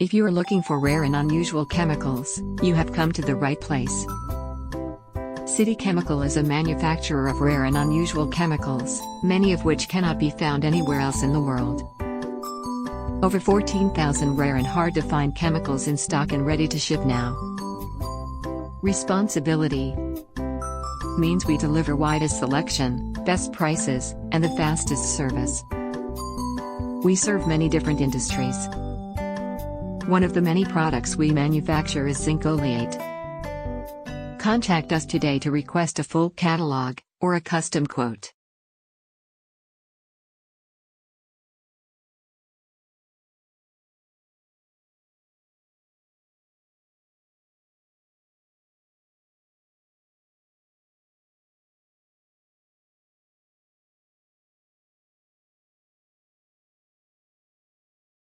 If you are looking for rare and unusual chemicals, you have come to the right place. City Chemical is a manufacturer of rare and unusual chemicals, many of which cannot be found anywhere else in the world. Over 14,000 rare and hard-to-find chemicals in stock and ready to ship now. ResponseAbility means we deliver widest selection, best prices, and the fastest service. We serve many different industries. One of the many products we manufacture is Zinc Oleate. Contact us today to request a full catalog or a custom quote.